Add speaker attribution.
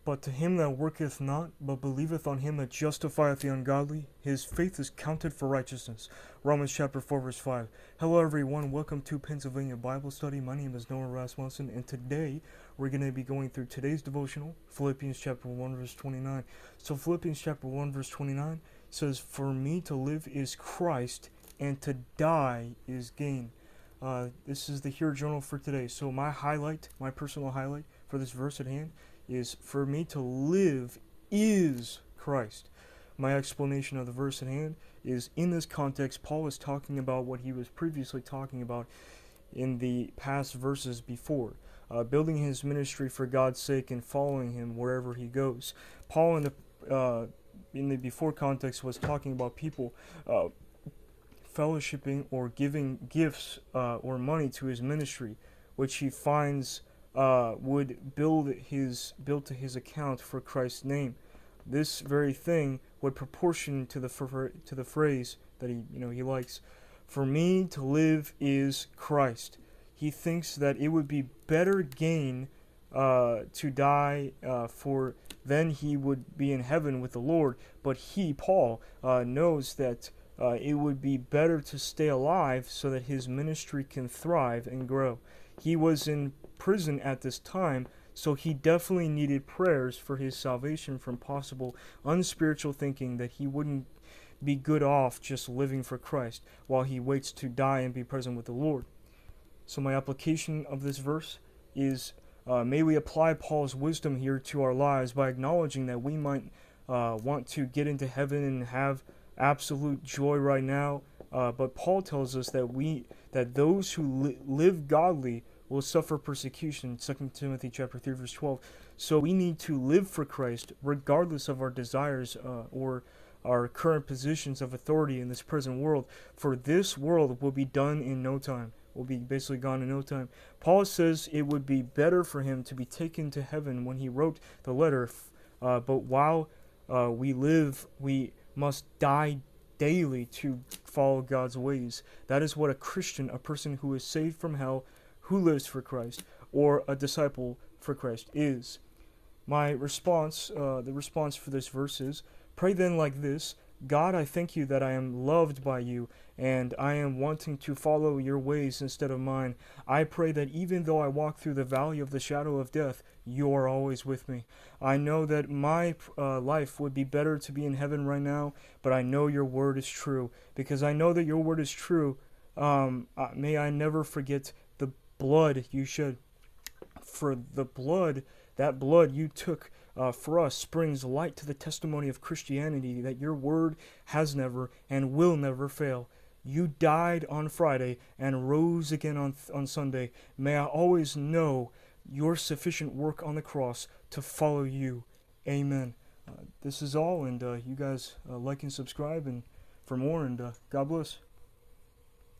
Speaker 1: But to him that worketh not, but believeth on him that justifieth the ungodly, his faith is counted for righteousness. Romans chapter 4, verse 5. Hello everyone, welcome to Pennsylvania Bible Study. My name is Noah Rasmussen, and today we're going to be going through today's devotional, Philippians chapter 1, verse 29. So Philippians chapter 1, verse 29 says, "For me to live is Christ, and to die is gain." This is the Here Journal for today. So my personal highlight for this verse at hand is, "For me to live is Christ." My explanation of the verse at hand is, in this context, Paul is talking about what he was previously talking about in the past verses before, building his ministry for God's sake and following him wherever he goes. Paul in the before context was talking about people fellowshipping or giving gifts or money to his ministry, which he finds would build to his account for Christ's name. This very thing would proportion to the phrase that he likes. "For me to live is Christ." He thinks that it would be better gain to die, for then he would be in heaven with the Lord. But Paul, knows that it would be better to stay alive so that his ministry can thrive and grow. He was in prison at this time, so he definitely needed prayers for his salvation from possible unspiritual thinking that he wouldn't be good off just living for Christ while he waits to die and be present with the Lord. So my application of this verse is, may we apply Paul's wisdom here to our lives by acknowledging that we might want to get into heaven and have absolute joy right now, but Paul tells us that those who live godly will suffer persecution. 2 Timothy chapter 3, verse 12. So we need to live for Christ regardless of our desires or our current positions of authority in this present world, for this world will be done in no time. Will be basically gone in no time. Paul says it would be better for him to be taken to heaven when he wrote the letter, but while we live, we must die daily to follow God's ways. That is what a Christian, a person who is saved from hell, who lives for Christ, or a disciple for Christ is. My response, the response for this verse is, "Pray then like this: God, I thank you that I am loved by you, and I am wanting to follow your ways instead of mine. I pray that even though I walk through the valley of the shadow of death, you are always with me. I know that my life would be better to be in heaven right now, but I know your word is true. Because I know that your word is true, may I never forget the blood you shed. For that blood you took for us springs light to the testimony of Christianity that your word has never and will never fail. You died on Friday and rose again on Sunday. May I always know your sufficient work on the cross to follow you. Amen." This is all, and you guys like and subscribe and for more, and God bless.